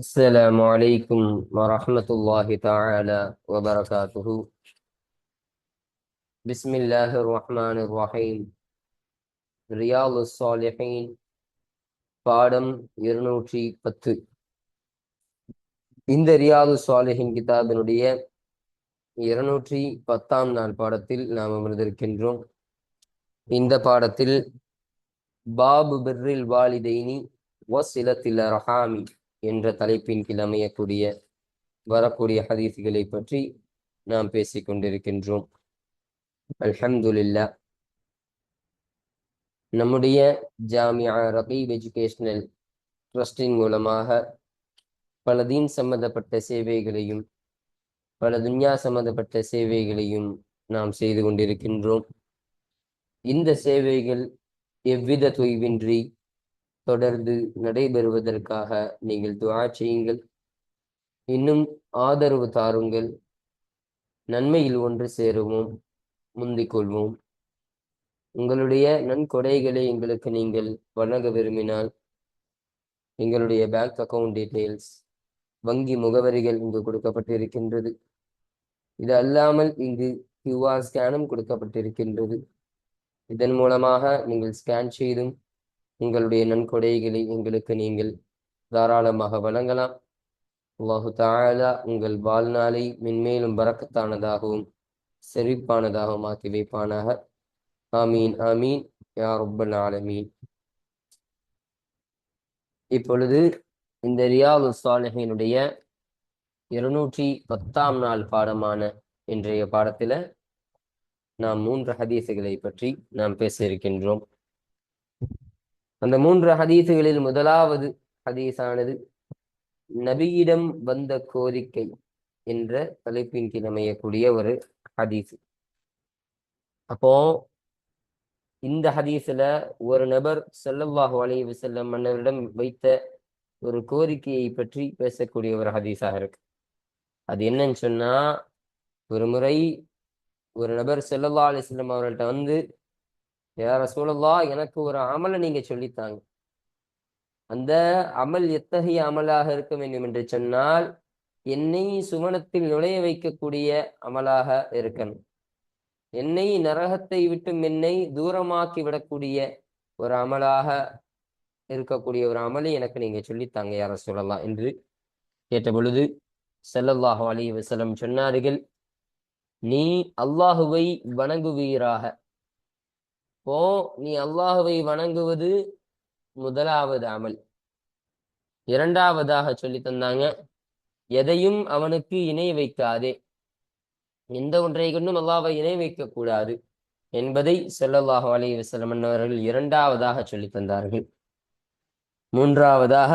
السلام عليكم ورحمة الله تعالى وبركاته. بسم الله الرحمن الرحيم. رياض الصالحين பாடம் 210. இந்த ரியாது சாலிஹின் கிதாபினுடைய 210ஆம் நாள் பாடத்தில் நாம் அமர்ந்திருக்கின்றோம். இந்த பாடத்தில் பாபு பிர்ரில் வாலிதைனி வசிலத்தில் ரஹாமி என்ற தலைப்பின் கீழ் அமையக்கூடிய வரக்கூடிய ஹதீஸ்களை பற்றி நாம் பேசிக் கொண்டிருக்கின்றோம். அல்ஹம்துலில்லாஹ். நம்முடைய ஜாமியா ரகீப் எஜுகேஷனல் ட்ரஸ்டின் மூலமாக பல தீன் சம்பந்தப்பட்ட சேவைகளையும் பல துன்யா சம்பந்தப்பட்ட சேவைகளையும் நாம் செய்து கொண்டிருக்கின்றோம். இந்த சேவைகள் எவ்வித தொய்வின்றி தொடர்ந்து நடைபெறுவதற்காக நீங்கள் துஆ செய்யுங்கள். இன்னும் ஆதரவு தாருங்கள். நன்மையில் ஒன்று சேருவோம், முந்திக் கொள்வோம். உங்களுடைய நன்கொடைகளை எங்களுக்கு நீங்கள் வழங்க விரும்பினால் எங்களுடைய பேங்க் அக்கவுண்ட் டீட்டெயில்ஸ், வங்கி முகவரிகள் இங்கு கொடுக்கப்பட்டிருக்கின்றது. இது அல்லாமல் இங்கு QR ஸ்கேனும் கொடுக்கப்பட்டிருக்கின்றது. இதன் மூலமாக நீங்கள் ஸ்கேன் செய்தும் உங்களுடைய நன்கொடைகளை எங்களுக்கு நீங்கள் தாராளமாக வழங்கலாம். அல்லாஹு தஆலா உங்கள் வாழ்நாளை மென்மேலும் பரக்கத்தானதாகவும் செழிப்பானதாகவும் ஆக்கி வைப்பானாக. ஆமீன் ஆமீன் யா ரப்பல் ஆலமீன். இப்பொழுது இந்த ரியாது சாலிஹினுடைய 210ஆம் நாள் பாடமான இன்றைய பாடத்துல நாம் 3 ஹதீசுகளை பற்றி நாம் பேச இருக்கின்றோம். அந்த 3 ஹதீசுகளில் முதலாவது ஹதீஸானது நபியிடம் வந்த கோரிக்கை என்ற தலைப்பின் கீழ் அமையக்கூடிய ஒரு ஹதீஸ். அப்போ இந்த ஹதீஸ்ல ஒரு நபர் ஸல்லல்லாஹு அலைஹி வஸல்லம் மன்னரிடம் வைத்த ஒரு கோரிக்கையை பற்றி பேசக்கூடிய ஒரு ஹதீஸாக இருக்கு. அது என்னன்னு சொன்னா, ஒரு முறை ஒரு நபர் ஸல்லல்லாஹு அலைஹி வஸல்லம் அவர்கள்ட்ட வந்து, யா ரசூலல்லாஹ், எனக்கு ஒரு அமலை நீங்க சொல்லித்தாங்க. அந்த அமல் எத்தகைய அமலாக இருக்க வேண்டும் என்று சொன்னால், என்னை சுவனத்தில் நுழைய வைக்கக்கூடிய அமலாக இருக்கணும். என்னை நரகத்தை விட்டும் என்னை தூரமாக்கி விடக்கூடிய ஒரு அமலாக இருக்கக்கூடிய ஒரு அமலை எனக்கு நீங்க சொல்லித்தாங்க யா ரசூலல்லாஹ் என்று கேட்ட பொழுது ஸல்லல்லாஹு அலைஹி வஸல்லம் சொன்னார்கள், நீ அல்லாஹுவை வணங்குவீராக. ஓ, நீ அல்லாஹுவை வணங்குவது முதலாவது அமல். இரண்டாவதாக சொல்லி தந்தாங்க, எதையும் அவனுக்கு இணை வைக்காதே, எந்த ஒன்றை கொண்டும் அல்லாஹ்வை இணை வைக்க கூடாது என்பதை ஸல்லல்லாஹு அலைஹி வஸல்லம் அவர்கள் இரண்டாவதாக சொல்லி தந்தார்கள். மூன்றாவதாக,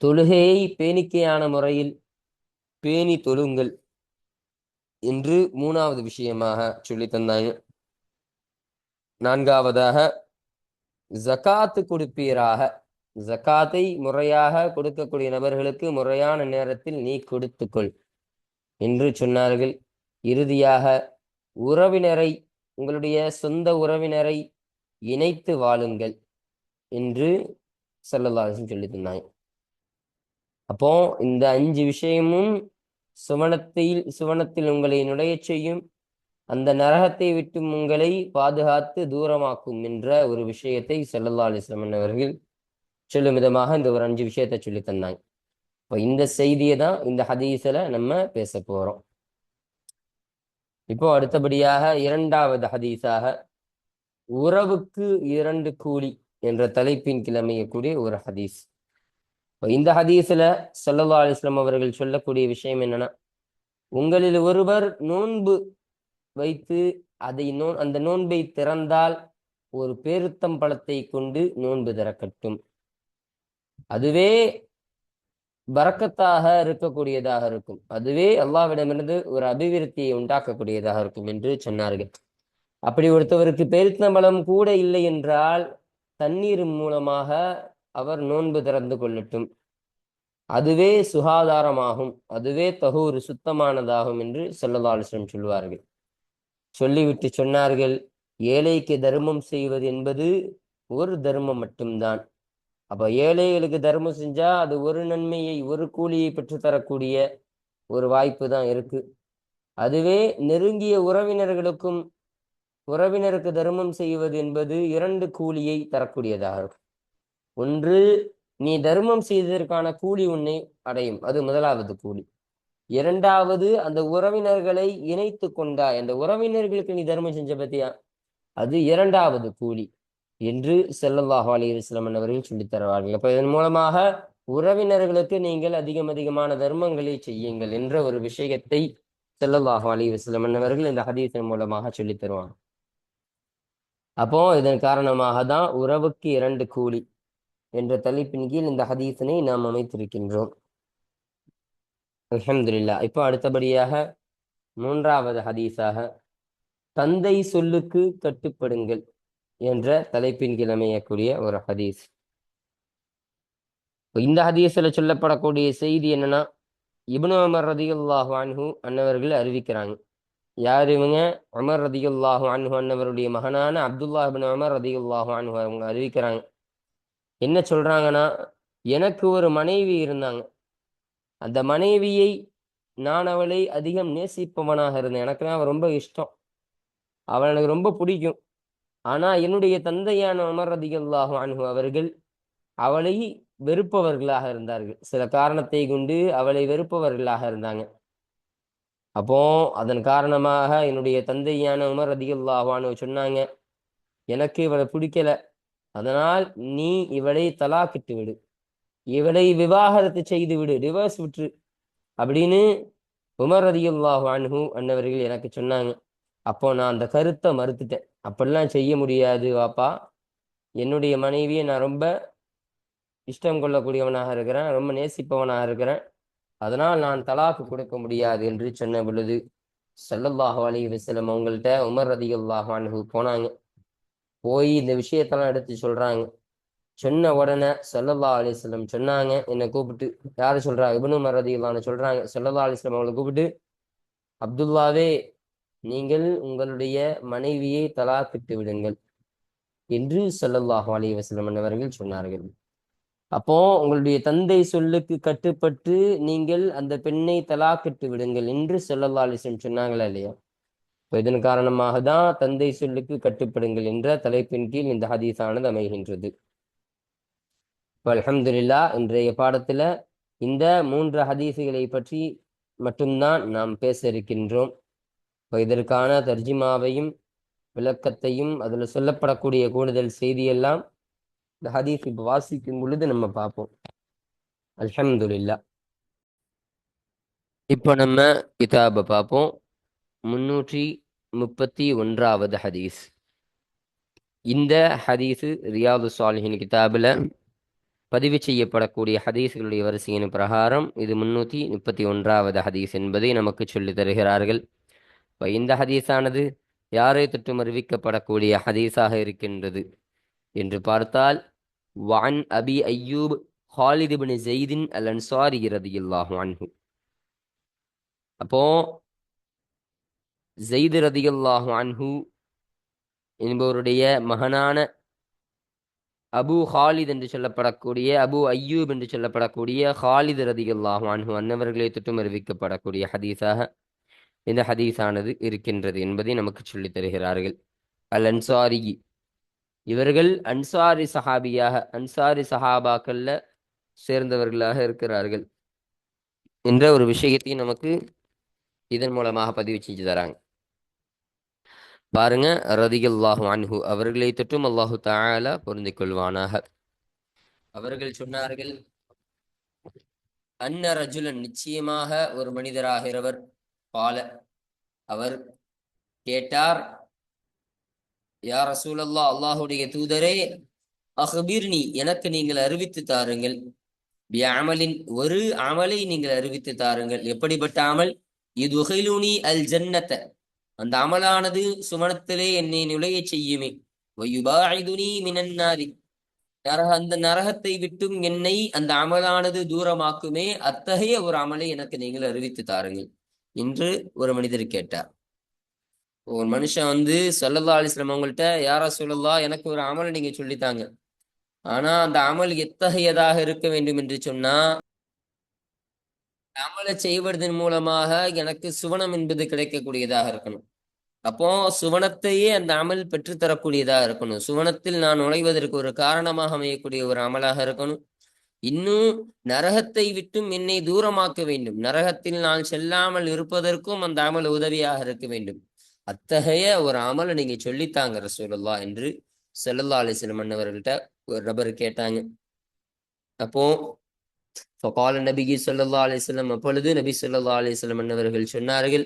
தொழுகையை பேணிக்கையான முறையில் பேணி தொழுங்கள் என்று மூணாவது விஷயமாக சொல்லி தந்தாங்க. நான்காவதாக, ஜகாத்து கொடுப்பீராக. ஜகாத்தை முறையாக கொடுக்கக்கூடிய நபர்களுக்கு முறையான நேரத்தில் நீ கொடுத்துக்கொள் என்று சொன்னார்கள். இறுதியாக, உறவினரை, உங்களுடைய சொந்த உறவினரை இணைத்து வாழுங்கள் என்று ஸல்லல்லாஹு அலைஹி வஸல்லம் சொல்லி தந்தாங்க. அப்போ இந்த 5 விஷயமும் சுவனத்தில் உங்களை நுழையச் செய்யும், அந்த நரகத்தை விட்டு உங்களை பாதுகாத்து தூரமாக்கும் என்ற ஒரு விஷயத்தை ஸல்லல்லாஹு அலைஹி வஸல்லம் அவர்கள் சொல்லும் விதமாக இந்த ஒரு 5 விஷயத்தை சொல்லி தந்தாங்க. இப்போ இந்த செய்தியை தான் இந்த ஹதீஸ்ல நம்ம பேச போறோம். இப்போ அடுத்தபடியாக இரண்டாவது ஹதீஸாக, உறவுக்கு 2 கூலி என்ற தலைப்பின் கீழ் அமையக்கூடிய ஒரு ஹதீஸ். இந்த ஹதீஸ்ல ஸல்லல்லாஹு அலைஹி வஸல்லம் அவர்கள் சொல்லக்கூடிய விஷயம் என்னன்னா, உங்களில் ஒருவர் நோன்பு வைத்து அந்த நோன்பை திறந்தால் ஒரு பேருத்தம் பழத்தை கொண்டு நோன்பு திறக்கட்டும். அதுவே பரக்கத்தாக இருக்கக்கூடியதாக இருக்கும். அதுவே அல்லாஹ்விடமிருந்து ஒரு அபிவிருத்தியை உண்டாக்கக்கூடியதாக இருக்கும் என்று சொன்னார்கள். அப்படி ஒருத்தவருக்கு பேரித்தம்பழம் கூட இல்லை என்றால் தண்ணீர் மூலமாக அவர் நோன்பு திறந்து கொள்ளட்டும். அதுவே சுகாதாரமாகும், அதுவே தஹூர் சுத்தமானதாகும் என்று ஸல்லல்லாஹு அலைஹி வஸல்லம் சொல்வார்கள். சொல்லிவிட்டு சொன்னார்கள், ஏழைக்கு தர்மம் செய்வது என்பது ஒரு தர்மம் மட்டும்தான். அப்ப ஏழைகளுக்கு தர்மம் செஞ்சா அது ஒரு நன்மையை, ஒரு கூலியை பெற்று தரக்கூடிய ஒரு வாய்ப்பு தான் இருக்கு. அதுவே நெருங்கிய உறவினர்களுக்கும் உறவினருக்கு தர்மம் செய்வது என்பது 2 கூலியை தரக்கூடியதாக இருக்கும். ஒன்று, நீ தர்மம் செய்ததற்கான கூலி உன்னை அடையும், அது முதலாவது கூலி. இரண்டாவது, அந்த உறவினர்களை இணைத்து கொண்டாய், அந்த உறவினர்களுக்கு நீ தர்மம் செஞ்ச பத்தியா, அது இரண்டாவது கூலி என்று ஸல்லல்லாஹு அலைஹி வஸல்லம் அவர்கள் சொல்லித் தருவார்கள். அப்ப இதன் மூலமாக உறவினர்களுக்கு நீங்கள் அதிகமான தர்மங்களை செய்யுங்கள் என்ற ஒரு விஷயத்தை ஸல்லல்லாஹு அலைஹி வஸல்லம் அவர்கள் இந்த ஹதீஸின் மூலமாக சொல்லித் தருவாங்க. அப்போ இதன் காரணமாக தான் உறவுக்கு 2 கூலி என்ற தலைப்பின் கீழ் இந்த ஹதீஸினை நாம் அமைத்திருக்கின்றோம். அல்ஹம்துலில்லாஹ். இப்போ அடுத்தபடியாக 3வது ஹதீஸாக தந்தை சொல்லுக்கு கட்டுப்படுங்கள் என்ற தலைப்பின் கீழ் அமையக்கூடிய ஒரு ஹதீஸ். இந்த ஹதீஸ்ல சொல்லப்படக்கூடிய செய்தி என்னன்னா, இப்னு உமர் ரதியல்லாஹு அன்ஹு அன்னவர்கள் அறிவிக்கிறாங்க. யார் இவங்க? உமர் ரதியல்லாஹு அன்ஹு அன்னவருடைய மகனான அப்துல்லாஹ் இப்னு உமர் ரதியல்லாஹு அன்ஹு அவங்க அறிவிக்கிறாங்க. என்ன சொல்றாங்கன்னா, எனக்கு ஒரு மனைவி இருந்தாங்க. அந்த மனைவியை நான் அவளை அதிகம் நேசிப்பவனாக இருந்தேன். எனக்கு அவ ரொம்ப இஷ்டம். அவள் எனக்கு ரொம்ப பிடிக்கும். ஆனா என்னுடைய தந்தையான உமர் ரதியல்லாஹு அன்ஹு அவர்கள் அவளை வெறுப்பவர்களாக இருந்தார்கள். சில காரணத்தை கொண்டு அவளை வெறுப்பவர்களாக இருந்தாங்க. அப்போ அதன் காரணமாக என்னுடைய தந்தையான உமர் ரதியல்லாஹு அன்ஹு சொன்னாங்க, எனக்கு இவளை பிடிக்கல, அதனால் நீ இவளை தலாக்கிட்டு விடு, இவளை விவாகரத்து செய்து விடு, டிவோர்ஸ் விட்டுரு அப்படின்னு உமர் ரதியல்லாஹு அன்ஹு அன்னவர்கள் எனக்கு சொன்னாங்க. அப்போ நான் அந்த கருத்தை மறுத்துட்டேன். அப்படிலாம் செய்ய முடியாது வாப்பா, என்னுடைய மனைவியை நான் ரொம்ப இஷ்டம் கொள்ளக்கூடியவனாக இருக்கிறேன், ரொம்ப நேசிப்பவனாக இருக்கிறேன், அதனால் நான் தலாக்கு கொடுக்க முடியாது என்று சொன்ன பொழுது ஸல்லல்லாஹு அலைஹி வஸல்லம் அவங்கள்ட்ட உமர் ரதியல்லாஹு அன்ஹு போனாங்க. போய் இந்த விஷயத்தெல்லாம் எடுத்து சொல்றாங்க. சொன்ன உடனே ஸல்லல்லாஹு அலைஹி வஸல்லம் சொன்னாங்க, என்னை கூப்பிட்டு, யாரு சொல்றா, இப்னு உமர் ரதியல்லாஹு அன்ஹு சொல்றாங்க, ஸல்லல்லாஹு அலைஹி வஸல்லம் அவங்களை கூப்பிட்டு, அப்துல்லாவே, நீங்கள் உங்களுடைய மனைவியை தலாக்கிட்டு விடுங்கள் என்று ஸல்லல்லாஹு அலைஹி வஸல்லம் அவர்கள் சொன்னார்கள். அப்போ உங்களுடைய தந்தை சொல்லுக்கு கட்டுப்பட்டு நீங்கள் அந்த பெண்ணை தலாக்கிட்டு விடுங்கள் என்று ஸல்லல்லாஹு அலைஹி வஸல்லம் சொன்னாங்களா இல்லையா? இப்போ இதன் காரணமாக தான் தந்தை சொல்லுக்கு கட்டுப்படுங்கள் என்ற தலைப்பின் கீழ் இந்த ஹதீஸானது அமைகின்றது. இப்போ அல்ஹம்துலில்லாஹ், இன்றைய பாடத்துல இந்த 3 ஹதீஸுகளை பற்றி மட்டும்தான் நாம் பேச இருக்கின்றோம். இப்போ இதற்கான தர்ஜிமாவையும் விளக்கத்தையும் அதில் சொல்லப்படக்கூடிய கூடுதல் செய்தியெல்லாம் இந்த ஹதீஸ் இப்போ வாசிக்கும் பொழுது நம்ம பார்ப்போம். அல்ஹம்துலில்லாஹ். இப்போ நம்ம கிதாபை பார்ப்போம். 331வது ஹதீஸ். இந்த ஹதீஸு ரியாது ஸாலிஹின் கிதாபில் பதிவு செய்யப்படக்கூடிய ஹதீஸ்களுடைய வரிசையின் பிரகாரம் இது 331வது ஹதீஸ் என்பதை நமக்கு சொல்லித் தருகிறார்கள். இப்போ இந்த ஹதீஸானது யாரை தொற்றும் அறிவிக்கப்படக்கூடிய ஹதீஸாக இருக்கின்றது என்று பார்த்தால், வஅன் அபி அய்யூப் ஹாலித் இப்னு ஸைத் அல் அன்சாரி ரலியல்லாஹு அன்ஹு. அப்போ ஸைத் ரலியல்லாஹு அன்ஹு என்பவருடைய மகனான அபு ஹாலித் என்று சொல்லப்படக்கூடிய, அபு அய்யூப் என்று சொல்லப்படக்கூடிய ஹாலித் ரலியல்லாஹு அன்ஹு அன்னவர்களை தொற்றும் அறிவிக்கப்படக்கூடிய ஹதீஸாக இந்த ஹதீஸானது இருக்கின்றது என்பதை நமக்கு சொல்லித் தருகிறார்கள். அல் அன்சாரி, இவர்கள் அன்சாரி சஹாபியாக, அன்சாரி சஹாபாக்கள்ல சேர்ந்தவர்களாக இருக்கிறார்கள் என்ற ஒரு விஷயத்தை நமக்கு இதன் மூலமாக பதிவு செஞ்சு தராங்க. பாருங்க, ரதியல்லாஹு அன்ஹு அவர்களை தொற்றும் அல்லாஹு தஆலா பொருந்திக் கொள்வானாக. அவர்கள் சொன்னார்கள், அன்ன ரஜுலன், நிச்சயமாக ஒரு மனிதராகிறவர், பால அவர் கேட்டார், யா ரசூலல்லாஹ், அல்லாஹுடைய தூதரே, அஹ்பிர்னி, எனக்கு நீங்கள் அறிவித்து தாருங்கள், பிஅமலின், ஒரு அமலை நீங்கள் அறிவித்து தாருங்கள். எப்படிப்பட்ட அமல்? யுதுகிலுனி அல் ஜன்னத, அந்த அமலானது சுமனத்திலே என்னை நுழைய செய்யுமே, வயுபாஇதுனி மினன் நாரி, அந்த நரகத்தை விட்டும் என்னை அந்த அமலானது தூரமாக்குமே, அத்தகைய ஒரு அமலை எனக்கு நீங்கள் அறிவித்து தாருங்கள் என்று ஒரு மனிதர் கேட்டார். ஒரு மனுஷன் ஸல்லல்லாஹு அலைஹி வஸல்லம் அவங்கள்ட்ட, யா ரசூலல்லாஹ், எனக்கு ஒரு அமலை நீங்க சொல்லித்தாங்க ஆனா அந்த அமல் எத்தகையதாக இருக்க வேண்டும் என்று சொன்னா, அமலை செய்வதன் மூலமாக எனக்கு சுவனம் என்பது கிடைக்கக்கூடியதாக இருக்கணும். அப்போ சுவனத்தையே அந்த அமல் பெற்றுத்தரக்கூடியதாக இருக்கணும். சுவனத்தில் நான் நுழைவதற்கு ஒரு காரணமாக அமையக்கூடிய ஒரு அமலாக இருக்கணும். இன்னும் நரகத்தை விட்டும் என்னை தூரமாக்க வேண்டும். நரகத்தில் நான் செல்லாமல் இருப்பதற்கும் அந்த அமல் உதவியாக இருக்க வேண்டும். அத்தகைய ஒரு அமலை நீங்க சொல்லித்தாங்க ரசூலுல்லாஹ் என்று ஸல்லல்லாஹு அலைஹி வஸல்லம் அன்னவர்கள்ட்ட ஒரு நபர் கேட்டாங்க. அப்போ ஃபகால நபி ஸல்லல்லாஹு அலைஹி வஸல்லம், அப்பொழுது நபி ஸல்லல்லாஹு அலைஹி வஸல்லம் அன்னவர்கள் சொன்னார்கள்,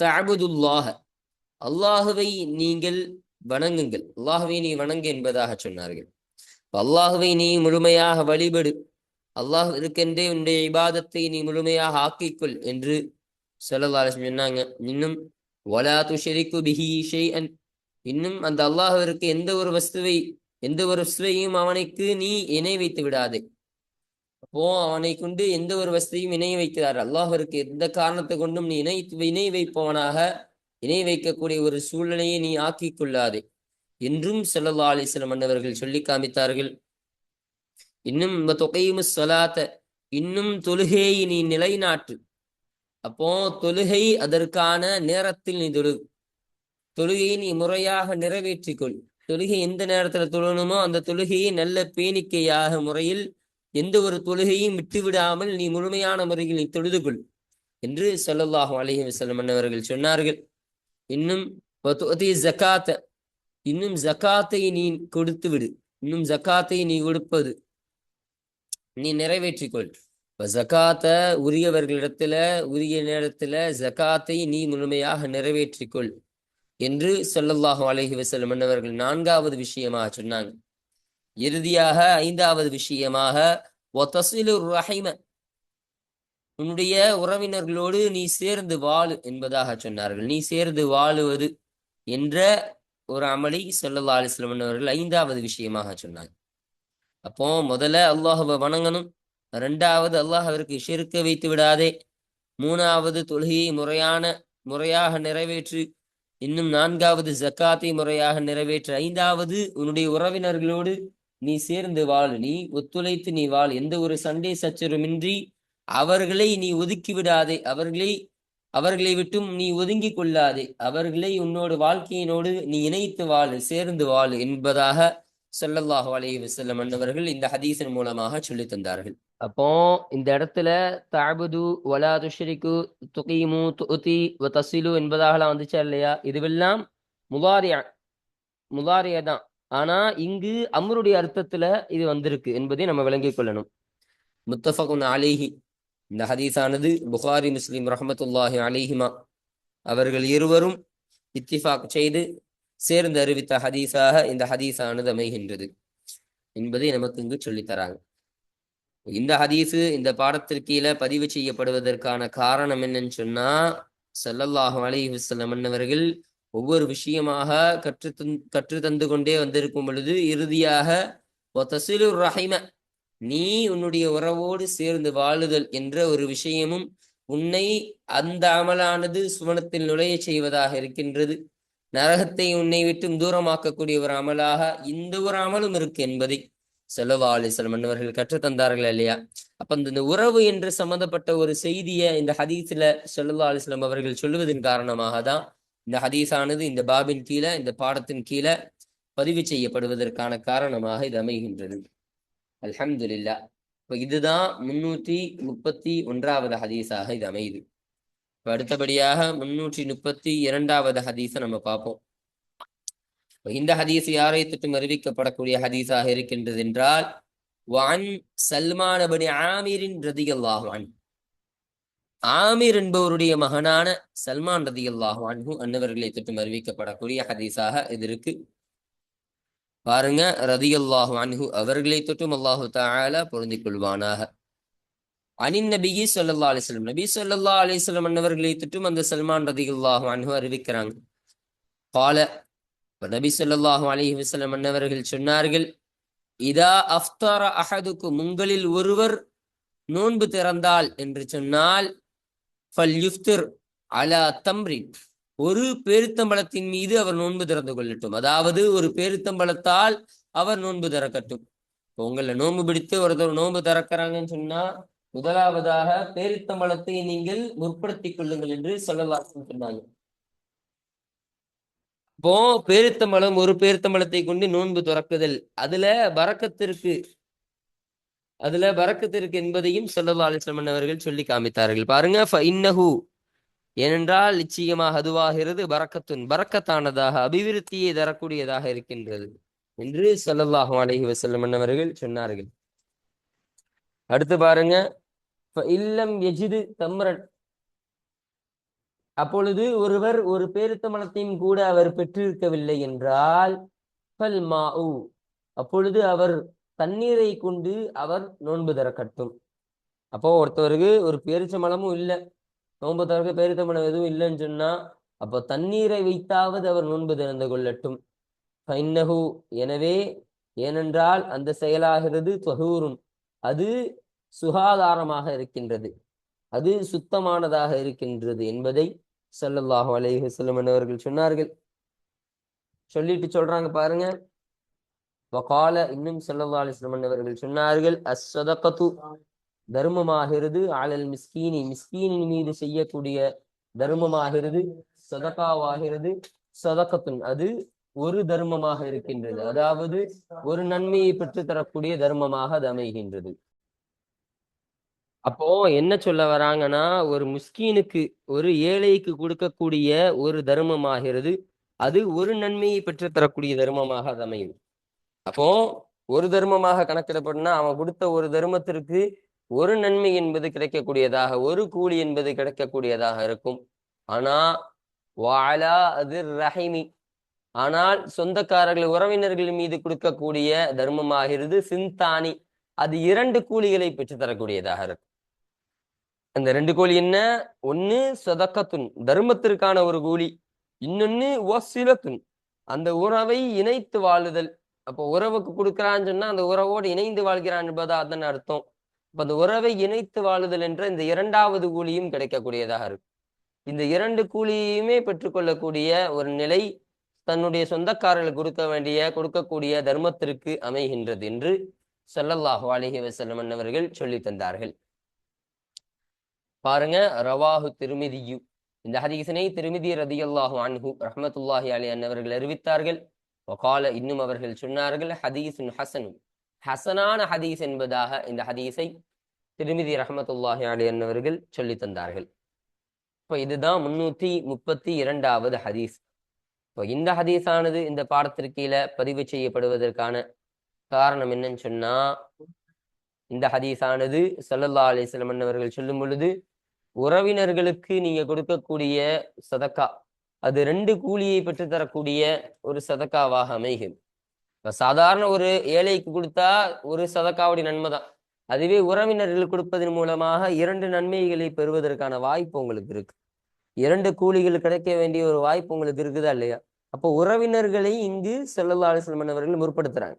தஅபுதுல்லாஹ, அல்லாஹுவை நீங்கள் வணங்குங்கள், அல்லாஹுவை நீ வணங்கு என்பதாக சொன்னார்கள். அல்லாஹுவை நீ முழுமையாக வழிபடு, அல்லாஹ் இருக்கின்றே உன்னுடைய இபாதத்தை நீ முழுமையாக ஆக்கிக்கொள் என்று ஸல்லல்லாஹு அலைஹி வஸல்லம் சொன்னாங்க. இன்னும் வலா துஷ்ரிகு பிஹி ஷைஅன், இன்னும் அந்த அல்லாஹ்விற்கு எந்த ஒரு வஸ்துவையும் அவனுக்கு நீ இணை வைத்து விடாதே. அப்போ அவனை கொண்டு எந்த ஒரு வஸ்துவையும் இணை வைக்கிறார் அல்லாஹ்விற்கு எந்த காரணத்தை கொண்டும் நீ இணை வைப்பவனாக இணை வைக்கக்கூடிய ஒரு சூழ்நிலையை நீ ஆக்கிக் கொள்ளாதே என்றும் ஸல்லல்லாஹு அலைஹி வஸல்லம் அன்னவர்கள் சொல்லி காமித்தார்கள். இன்னும் துகீமுஸ் ஸலாத்த, இன்னும் தொழுகையை நீ நிலைநாட்டு. அப்போ தொழுகை அதற்கான நேரத்தில் நீ தொழுகையை நீ முறையாக நிறைவேற்றிக்கொள். தொழுகை எந்த நேரத்துல தொழணுமோ அந்த தொழுகையை நல்ல பேணிக்கையாக முறையில் எந்த ஒரு தொழுகையும் விட்டுவிடாமல் நீ முழுமையான முறையில் நீ தொழுதுகொள் என்று ஸல்லல்லாஹு அலைஹி வஸல்லம் அன்னவர்கள் சொன்னார்கள். இன்னும் ஜகாத்த, இன்னும் ஜகாத்தை நீ கொடுத்து விடு, இன்னும் ஜகாத்தை நீ கொடுப்பது நீ நிறைவேற்றிக்கொள். ஜகாத்த உரியவர்களிடத்துல உரிய நேரத்துல ஜகாத்தை நீ முழுமையாக நிறைவேற்றிக்கொள் என்று ஸல்லல்லாஹு அலைஹி வஸல்லம் அன்னவர்கள் 4வது விஷயமாக சொன்னாங்க. இறுதியாக 5வது விஷயமாக வதஸிலுர் ரஹிம, உன்னுடைய உறவினர்களோடு நீ சேர்ந்து வாழு என்பதாக சொன்னார்கள். நீ சேர்ந்து வாழுவது என்ற ஒரு அமலை ஸல்லல்லாஹு அலைஹி வஸல்லம் அன்னவர்கள் 5வது விஷயமாக சொன்னாங்க. அப்போ முதல்ல அல்லாஹ்வை வணங்கணும், 2வது அல்லாஹ்விற்கு ஷிர்க் வைத்து விடாதே, 3வது தொழுகையை முறையாக நிறைவேற்று, இன்னும் 4வது ஜக்காத்தை முறையாக நிறைவேற்று, 5வது உன்னுடைய உறவினர்களோடு நீ சேர்ந்து வாழ், நீ ஒத்துழைத்து நீ வாழ், எந்த ஒரு சண்டை சச்சரவுமின்றி அவர்களை நீ ஒதுக்கி விடாதே, அவர்களை விட்டும் நீ ஒதுங்கி கொள்ளாதே, அவர்களை உன்னோடு வாழ்க்கையினோடு நீ இணைத்து வாழு, சேர்ந்து வாழு என்பதாக ஸல்லல்லாஹு அலைஹி வஸல்லம் அன்னவர்கள் இந்த ஹதீஸின் மூலமாக சொல்லி தந்தார்கள். அப்போ இந்த இடத்துல தஅபுது வலா துஷ்ரிகு துகீமு துதி வதஸிலு என்பதாகலாம் வந்துச்சா இல்லையா? இதுவெல்லாம் முதாரியா தான். ஆனா இங்கு அம்ருடைய அர்த்தத்துல இது வந்திருக்கு என்பதை நம்ம விளங்கிக் கொள்ளணும். முத்தஃபகுன் அலைஹி, இந்த ஹதீஸானது புகாரி முஸ்லிம் ரஹ்மத்துல்லாஹி அலைஹிமா அவர்கள் இருவரும் இத்திஃபாக் செய்து சேர்ந்து அறிவித்த ஹதீஸாக இந்த ஹதீஸானது அமைகின்றது என்பதை நமக்கு இங்கு சொல்லித்தராங்க. இந்த ஹதீஸு இந்த பாடத்திற்கு கீழே பதிவு செய்யப்படுவதற்கான காரணம் என்னன்னு சொன்னா, ஸல்லல்லாஹு அலைஹி வஸல்லம் அன்னவர்கள் ஒவ்வொரு விஷயமாக கற்று தந்து கொண்டே வந்திருக்கும் பொழுது இறுதியாக வதஸிலுர் ரஹிம, நீ உன்னுடைய உறவோடு சேர்ந்து வாழுதல் என்ற ஒரு விஷயமும் உன்னை அந்த அமலானது சுவனத்தில் நுழைய செய்வதாக இருக்கின்றது. நரகத்தை உன்னை விட்டு தூரமாக்கக்கூடிய ஒரு அமலாக இந்த ஒரு அமலும் இருக்கு என்பதை ஸல்லல்லாஹு அலைஹி வஸல்லம் அன்னவர்கள் கற்றுத்தந்தார்கள் இல்லையா? அப்ப இந்த உறவு என்று சம்பந்தப்பட்ட ஒரு செய்தியை இந்த ஹதீஸ்ல ஸல்லல்லாஹு அலைஹி வஸல்லம் அவர்கள் சொல்லுவதன் காரணமாக தான் இந்த ஹதீஸானது இந்த பாபின் கீழே, இந்த பாடத்தின் கீழே பதிவு செய்யப்படுவதற்கான காரணமாக இது அமைகின்றது. அல்ஹம்துலில்லாஹ். இப்போ இதுதான் 331வது ஹதீஸாக இது அமையுது. இப்போ அடுத்தபடியாக 332வது ஹதீஸை நம்ம பார்ப்போம். இந்த ஹதீஸ் யாரை தொட்டும் அறிவிக்கப்படக்கூடிய ஹதீஸாக இருக்கின்றது என்றால், வஅன் சல்மான் இப்னு ஆமிர் ரலியல்லாஹு அன்ஹு, ஆமிர் என்பவருடைய மகனான சல்மான் ரலியல்லாஹு அன்ஹு அன்னவர்களை தொட்டும் அறிவிக்கப்படக்கூடிய ஹதீஸாக இது இருக்கு. பாருங்க, ரலியல்லாஹு அன்ஹு அவர்களை தொட்டும் அல்லாஹு தஆலா பொருந்திக் கொள்வானாக. அனின் நபி ஸல்லல்லாஹு அலைஹி வஸல்லம், நபி ஸல்லல்லாஹு அலைஹி வஸல்லம் அன்னவர்களை தொட்டும் அந்த சல்மான் ரலியல்லாஹு அன்ஹு அறிவிக்கிறாங்க. قال, நபி ஸல்லல்லாஹு அலைஹி வஸல்லம் அன்னவர்கள் சொன்னார்கள், இதா அஃப்தர அஹதுக்கும், உங்களில் ஒருவர் நோன்பு திறந்தால் என்று சொன்னால், ஃபல்யுஃப்திர் அலா தம்ரின், ஒரு பேரித்தம்பழத்தின் மீது அவர் நோன்பு திறந்து கொள்ளட்டும். அதாவது ஒரு பேரித்தம்பழத்தால் அவர் நோன்பு திறக்கட்டும். உங்களை நோன்பு பிடித்து ஒருத்தர் நோன்பு திறக்கிறாங்கன்னு சொன்னா முதலாவதாக பேரித்தம்பழத்தை நீங்கள் முற்படுத்திக் கொள்ளுங்கள் என்று ஸல்லல்லாஹு அலைஹி வஸல்லம் சொன்னாங்க. இப்போ பேரித்தம்பழம் ஒரு பேரித்தம்பழத்தை கொண்டு நோன்பு துறக்குதல் அதுல பரக்கத்திற்கு என்பதையும் ஸல்லல்லாஹு அலைஹி வஸல்லம் அவர்கள் சொல்லி காமித்தார்கள். பாருங்க, ஃபஇன்னஹு ஏனென்றால் நிச்சயமாக அதுவாகிறது பரக்கத்தானதாக அபிவிருத்தியை தரக்கூடியதாக இருக்கின்றது என்று ஸல்லல்லாஹு அலைஹி வஸல்லம் அவர்கள் சொன்னார்கள். அடுத்து பாருங்க, இல்லம் எஜிது தம்ரன், அப்பொழுது ஒருவர் ஒரு பேரித்தம்பழத்தையும் கூட அவர் பெற்றிருக்கவில்லை என்றால் அப்பொழுது அவர் தண்ணீரை கொண்டு அவர் நோன்பு திறக்கட்டும். அப்போ ஒருத்தவருக்கு ஒரு பேரிச்சம்பழமும் இல்லை, நோன்பு திறக்க பேரித்தம்பழம் எதுவும் இல்லைன்னு சொன்னா அப்போ தண்ணீரை வைத்தாவது அவர் நோன்பு திறந்து கொள்ளட்டும். எனவே ஏனென்றால் அந்த செயலாகிறது தொஹூரும், அது சுகாதாரமாக இருக்கின்றது, அது சுத்தமானதாக இருக்கின்றது என்பதை ஸல்லல்லாஹு அலைஹி வஸல்லம் அவர்கள் சொன்னார்கள். சொல்லிட்டு சொல்றாங்க பாருங்க, வகால இன்னும் ஸல்லல்லாஹு அலைஹி வஸல்லம் அவர்கள் சொன்னார்கள், அஸ்ஸதகத்து தர்மமாகிறது, அலல் மிஸ்கீனின் மீது செய்யக்கூடிய தர்மமாகிறது, சதகாவாகிறது, சதகத்துன் அது ஒரு தர்மமாக இருக்கின்றது, அதாவது ஒரு நன்மையை பெற்று தரக்கூடிய தர்மமாக அது அமைகின்றது. அப்போ என்ன சொல்ல வராங்கன்னா, ஒரு முஸ்கீனுக்கு ஒரு ஏழைக்கு கொடுக்கக்கூடிய ஒரு தர்மமாகிறது, அது ஒரு நன்மையை பெற்று தரக்கூடிய தர்மமாக அது அமையும். அப்போ ஒரு தர்மமாக கணக்கிடப்படுனா அவன் கொடுத்த ஒரு தர்மத்திற்கு ஒரு நன்மை என்பது கிடைக்கக்கூடியதாக, ஒரு கூலி என்பது கிடைக்கக்கூடியதாக இருக்கும். ஆனா வாலா அது ரஹிமி, ஆனால் சொந்தக்காரர்கள் உறவினர்கள் மீது கொடுக்கக்கூடிய தர்மமாகிறது சிந்தானி, அது 2 கூலிகளை பெற்று தரக்கூடியதாக இருக்கும். அந்த 2 கூலி என்ன? ஒன்னு சதக்கத்துன் தர்மத்திற்கான ஒரு கூலி, இன்னொன்னு வசிலத்துன் அந்த உறவை இணைத்து வாழுதல். அப்போ உறவுக்கு கொடுக்கிறான்னு சொன்னா அந்த உறவோடு இணைந்து வாழ்கிறான் என்பதா அதன் அர்த்தம். அப்ப அந்த உறவை இணைத்து வாழுதல் என்ற இந்த 2வது கூலியும் கிடைக்கக்கூடியதாக இருக்கும். இந்த 2 கூலியுமே பெற்றுக்கொள்ளக்கூடிய ஒரு நிலை தன்னுடைய சொந்தக்காரர்கள் கொடுக்கக்கூடிய தர்மத்திற்கு அமைகின்றது என்று ஸல்லல்லாஹு அலைஹி வஸல்லம் அவர்கள் சொல்லி தந்தார்கள். பாருங்க, ரவாஹு திர்மிதியு, இந்த ஹதீஸினை திர்மிதி ரலியல்லாஹு அன்ஹு ரஹ்மத்துல்லாஹி அலைஹி அவர்கள் அறிவித்தார்கள். வகால இன்னும் அவர்கள் சொன்னார்கள், ஹதீஸுன் ஹஸனுன் ஹஸனான ஹதீஸ் என்பதாக இந்த ஹதீஸை திர்மிதி ரஹ்மத்துல்லாஹி அலைஹி அவர்கள் சொல்லி தந்தார்கள். இப்போ இதுதான் 332வது ஹதீஸ். இப்போ இந்த ஹதீஸானது இந்த பாடத்திற்கு கீழே பதிவு செய்யப்படுவதற்கான காரணம் என்னன்னு சொன்னா, இந்த ஹதீஸானது ஸல்லல்லாஹு அலைஹி வஸல்லம் அவர்கள் சொல்லும் பொழுது உறவினர்களுக்கு நீங்க கொடுக்கக்கூடிய சதக்கா அது 2 கூலியை பெற்று தரக்கூடிய ஒரு சதக்காவாக அமைகிறது. இப்ப சாதாரண ஒரு ஏழைக்கு கொடுத்தா ஒரு சதக்காவுடைய நன்மை தான், அதுவே உறவினர்கள் கொடுப்பதன் மூலமாக 2 நன்மைகளை பெறுவதற்கான வாய்ப்பு உங்களுக்கு இருக்கு. 2 கூலிகள் கிடைக்க வேண்டிய ஒரு வாய்ப்பு உங்களுக்கு இருக்குதா இல்லையா? அப்போ உறவினர்களை இங்கு ஸல்லல்லாஹு அலைஹி வஸல்லம் அவர்கள் முற்படுத்துறாங்க.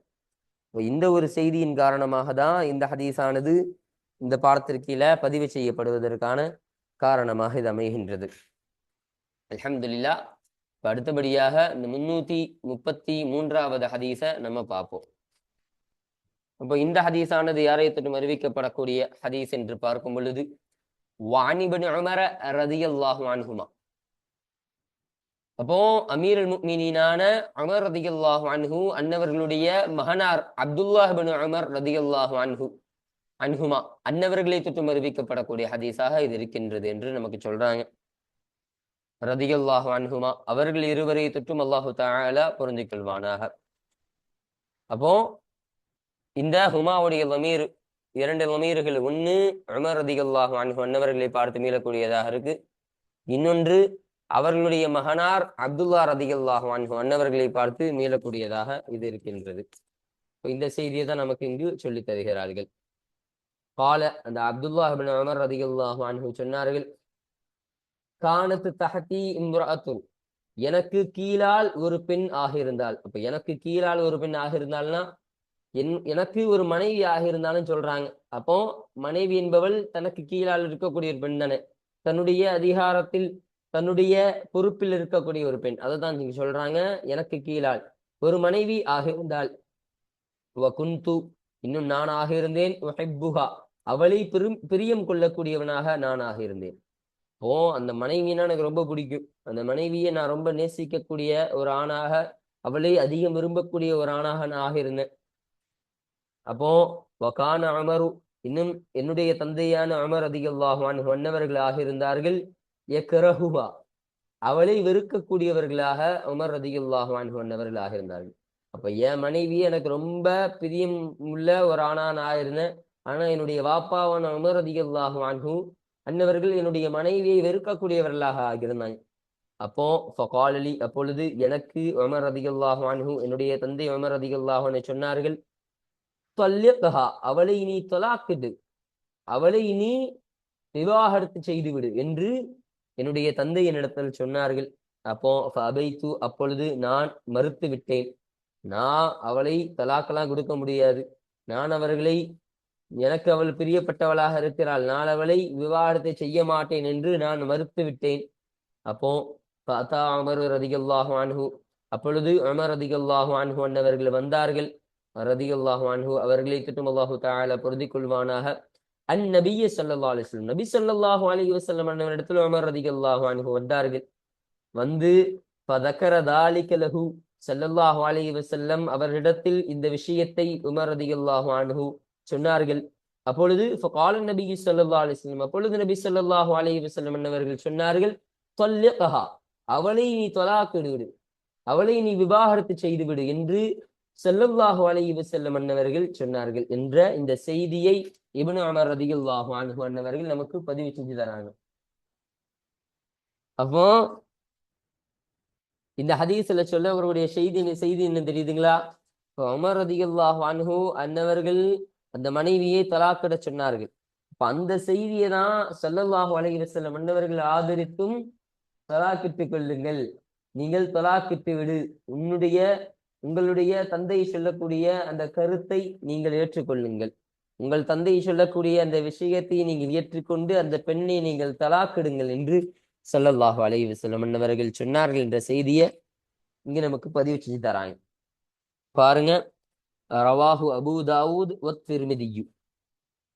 இந்த ஒரு செய்தியின் காரணமாக தான் இந்த ஹதீஸானது இந்த பாடத்திற்கு கீழே பதிவு செய்யப்படுவதற்கான காரணமாக இது அமைகின்றது. அல்ஹம்துலில்லாஹ். அடுத்தபடியாக இந்த 333வது ஹதீஸை நம்ம பார்ப்போம். அப்போ இந்த ஹதீஸானது யாரை தொட்டும் அறிவிக்கப்படக்கூடிய ஹதீஸ் என்று பார்க்கும் பொழுது, வஅன் இப்னு உமர ரலியல்லாஹு அன்ஹுமா, அப்போ அமீருல் முஃமினீனான உமர் ரலியல்லாஹு அன்ஹு அன்னவர்களுடைய மகனார் அப்துல்லாஹ் இப்னு உமர் ரலியல்லாஹு அன்ஹுமா அன்னவர்களை தொட்டும் அறிவிக்கப்படக்கூடிய ஹதீஸாக இது இருக்கின்றது என்று நமக்கு சொல்றாங்க. ரலியல்லாஹு அன்ஹுமா அவர்கள் இருவரை தொட்டும் அல்லாஹு தஆலா புரிந்து கொள்வானாக. அப்போ இந்த ஹுமாவுடைய லமீர் 2 லமீர்கள், ஒன்று உமர் ரலியல்லாஹு அன்ஹு அன்னவர்களை பார்த்து மீளக்கூடியதாக இருக்கு, இன்னொன்று அவர்களுடைய மகனார் அப்துல்லா ரலியல்லாஹு அன்ஹு அன்னவர்களை பார்த்து மீளக்கூடியதாக இது இருக்கின்றது. இந்த செய்தியை தான் நமக்கு இங்கு சொல்லித் தருகிறார்கள். கால அந்த அப்துல்லாஹ் இப்னு உமர் ரலியல்லாஹு அன்ஹு சொன்னார்கள், கானத்து தஹதி இம்ரஅத்துன், எனக்கு கீழால் ஒரு பெண் ஆகியிருந்தால். அப்ப எனக்கு கீழால் ஒரு பெண் ஆகியிருந்தால்னா எனக்கு ஒரு மனைவி ஆகியிருந்தாலும் சொல்றாங்க. அப்போ மனைவி என்பவள் தனக்கு கீழால் இருக்கக்கூடிய ஒரு பெண் தானே, தன்னுடைய அதிகாரத்தில் தன்னுடைய பொறுப்பில் இருக்கக்கூடிய ஒரு பெண். அதை தான் நீங்க சொல்றாங்க, எனக்கு கீழால் ஒரு மனைவி ஆகியிருந்தால். வகுந்து இன்னும் நான் ஆகியிருந்தேன் உஹிப்புஹா, அவளை பிரியம் கொள்ளக்கூடியவனாக நான் ஆகியிருந்தேன். ஓ, அந்த மனைவினா எனக்கு ரொம்ப பிடிக்கும், அந்த மனைவியை நான் ரொம்ப நேசிக்கக்கூடிய ஒரு ஆணாக, அவளை அதிகம் விரும்பக்கூடிய ஒரு ஆணாக நான் ஆகியிருந்தேன். அப்போ வகான அமரு, இன்னும் என்னுடைய தந்தையான அமர் ரதியல்லாஹு அன்ஹு அன்னவர்களாக இருந்தார்கள், யக்ரஹுஹா, அவளை வெறுக்கக்கூடியவர்களாக உமர் ரதியல்லாஹு அன்ஹு அன்னவர்களாக இருந்தார்கள். அப்ப என் மனைவி எனக்கு ரொம்ப பிரியம் உள்ள ஒரு ஆணா நான் இருந்தேன். ஆனா என்னுடைய வாப்பாவான உமர் ரதியல்லாஹு அன்ஹு அன்னவர்கள் என்னுடைய மனைவியை வெறுக்கக்கூடியவர்களாக ஆகியிருந்தாங்க. அப்போ ஃபகாலலி, அப்பொழுது எனக்கு உமர் ரதியல்லாஹு அன்ஹு, என்னுடைய தந்தை உமர் ரதியல்லாஹு அன்ஹு சொன்னார்கள், தல்லிக்ஹா, அவளை நீ தலாக்கிடு, அவளை நீ விவாகரத்து செய்துவிடு என்று என்னுடைய தந்தை என்னிடத்தில் சொன்னார்கள். அப்போ ஃபஅபைத்து, அப்பொழுது நான் மறுத்து விட்டேன். நான் அவளை தலாக்கெல்லாம் கொடுக்க முடியாது, நான் அவர்களை, எனக்கு அவள் பிரியப்பட்டவளாக இருக்கிறாள், நான் அவளை விவாகரத்தை செய்ய மாட்டேன் என்று நான் மறுத்து விட்டேன். அப்போ ஃபஅதா உமர் ரதியல்லாஹு அன்ஹு, அப்பொழுது உமர் ரதியல்லாஹு அன்ஹு அன்னவர்கள் வந்தார்கள். ரதியல்லாஹு அன்ஹு அவர்களை திட்டும் அல்லாஹு தஆலா பொருந்திக் கொள்வானாக. அந்நபிய ஸல்லல்லாஹு அலைஹி வஸல்லம், நபி ஸல்லல்லாஹு அலைஹி வஸல்லம் அன்னவரிடத்தில் உமர் ரதியல்லாஹு அன்ஹு வந்தார்கள். வந்து ஃபதக்கர தாலிக லஹு, ஸல்லல்லாஹு அலைஹி வஸல்லம் அவரிடத்தில் இந்த விஷயத்தை உமர் ரதியல்லாஹு அன்ஹு சொன்னார்கள். அப்பொழுது ஃபகால நபி ஸல்லல்லாஹு அலைஹி வஸல்லம், அப்பொழுது நபி ஸல்லல்லாஹு அலைஹி வஸல்லம் அன்னவர்கள் சொன்னார்கள், தல்லிக்ஹா, அவளை நீ தலாக்கிடு, அவளை நீ விவாகரத்து செய்துவிடு என்று ஸல்லல்லாஹு அலைஹி வஸல்லம் அன்னவர்கள் சொன்னார்கள் என்ற இந்த செய்தியை இப்னு உமர் ரதியல்லாஹு அன்ஹு அன்னவர்கள் நமக்கு பதிவு செஞ்சு தராங்க. அப்போ இந்த ஹதீஸ்ல சொல்லவருடைய செய்தி என்ன தெரியுதுங்களா? இப்போ உமர் ரதியல்லாஹு அன்ஹு அன்னவர்கள் அந்த மனைவியை தலாக்கிட சொன்னார்கள். அப்ப அந்த செய்தியை தான் ஸல்லல்லாஹு அலைஹி வஸல்லம் அன்னவர்கள் ஆதரித்தும், தலாக்கிட்டுக் கொள்ளுங்கள், நீங்கள் தலாக்கிட்டு விடு, உங்களுடைய தந்தை சொல்லக்கூடிய அந்த கருத்தை நீங்கள் ஏற்றுக்கொள்ளுங்கள், உங்கள் தந்தை சொல்லக்கூடிய அந்த விஷயத்தை நீங்கள் ஏற்றுக்கொண்டு அந்த பெண்ணை நீங்கள் தலாக்கிடுங்கள் என்று ஸல்லல்லாஹு அலைஹி வஸல்லம் அன்னவர்கள் சொன்னார்கள் என்ற செய்தியை இங்க நமக்கு பதிவு செஞ்சு தராங்க. பாருங்க, ரவாஹு அபூ தாவூத் வ திர்மிதியு,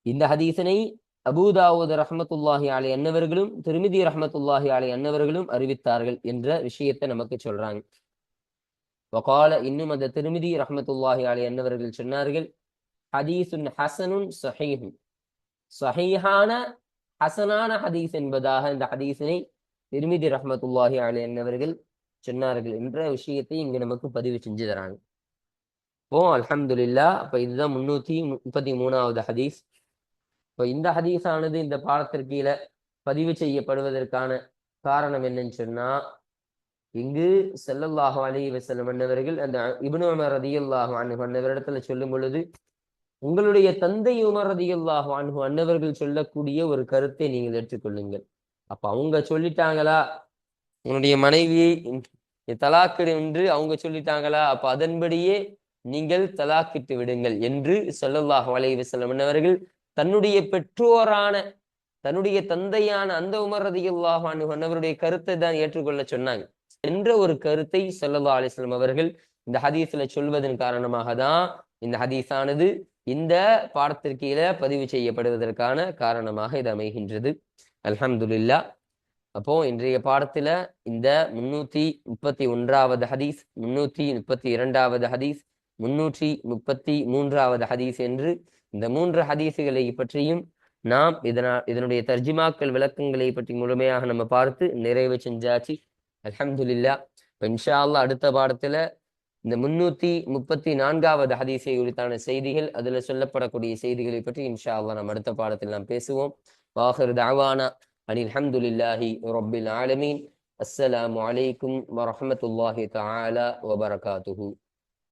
இந்த ஹதீஸனை அபூ தாவூத் ரஹ்மத்துல்லாஹி அலைஹி அன்னவர்களும் திர்மிதி ரஹ்மத்துல்லாஹி அலைஹி அன்னவர்களும் அறிவித்தார்கள் என்ற விஷயத்தை நமக்கு சொல்றாங்க. வகால, இன்னும் அந்த திர்மிதி ரஹ்மத்துல்லாஹி அலைஹி அன்னவர்கள் சொன்னார்கள், ஹதீஸுன் ஹஸனுன் ஸஹீஹுன், ஸஹீஹான ஹஸனான ஹதீஸ் என்பதாக இந்த ஹதீஸினை திர்மிதி ரஹ்மத்துல்லாஹி அலைஹி அன்னவர்கள் சொன்னார்கள் என்ற விஷயத்தை இங்க நமக்கு பதிவு செஞ்சு தராங்க. ஓ அல்ஹம்துலில்லாஹ். அப்ப இதுதான் 333வது ஹதீஸ். இப்போ இந்த ஹதீஸானது இந்த பாடத்திற்கீழ பதிவு செய்யப்படுவதற்கான காரணம் என்னன்னு சொன்னா, இங்கு ஸல்லல்லாஹு அலைஹி வஸல்லம் அன்னவர்கள் அந்த இப்னு உமர் ரதியல்லாஹு அன்ஹு அன்னவரிடத்துல சொல்லும் பொழுது, உங்களுடைய தந்தை உமர் ரதியல்லாஹு அன்ஹு அன்னவர்கள் சொல்லக்கூடிய ஒரு கருத்தை நீங்கள் ஏற்றுக்கொள்ளுங்கள். அப்ப அவங்க சொல்லிட்டாங்களா, உன்னுடைய மனைவியை தலாக்கு என்று அவங்க சொல்லிட்டாங்களா, அப்ப அதன்படியே நீங்கள் தலாக்கிட்டு விடுங்கள் என்று ஸல்லல்லாஹு அலைஹி வஸல்லம் அன்னவர்கள் தன்னுடைய பெற்றோரான, தன்னுடைய தந்தையான அந்த உமர் ரதியல்லாஹு அன்ஹு அன்னவருடைய கருத்தை தான் ஏற்றுக்கொள்ள சொன்னாங்க என்ற ஒரு கருத்தை ஸல்லல்லாஹு அலைஹி வஸல்லம் அவர்கள் இந்த ஹதீஸ்ல சொல்வதன் காரணமாக தான் இந்த ஹதீஸானது இந்த பாடத்திற்கீழ பதிவு செய்யப்படுவதற்கான காரணமாக இது அமைகின்றது. அல்ஹம்துலில்லாஹ். அப்போ இன்றைய பாடத்துல இந்த 331வது ஹதீஸ், 332வது ஹதீஸ், 333வது ஹதீஸ் என்று இந்த 3 ஹதீஸுகளை பற்றியும் நாம் இதனுடைய தர்ஜிமாக்கள் விளக்கங்களை பற்றி முழுமையாக நம்ம பார்த்து நிறைவு செஞ்சாச்சு. அல்ஹம்துலில்லாஹ். இப்போ இன்ஷா அல்லாஹ் அடுத்த பாடத்துல இந்த 334வது ஹதீஸை குறித்தான செய்திகள், அதுல சொல்லப்படக்கூடிய செய்திகளை பற்றி இன்ஷா அல்லாஹ் நம்ம அடுத்த பாடத்தில் நாம் பேசுவோம். வாஹிர் தஅவானா அனில் ஹம்துலில்லாஹி ரப்பில் ஆலமீன். அஸ்ஸலாமு அலைக்கும் வரஹ்மத்துல்லாஹி தஆலா வபரகாத்துஹு.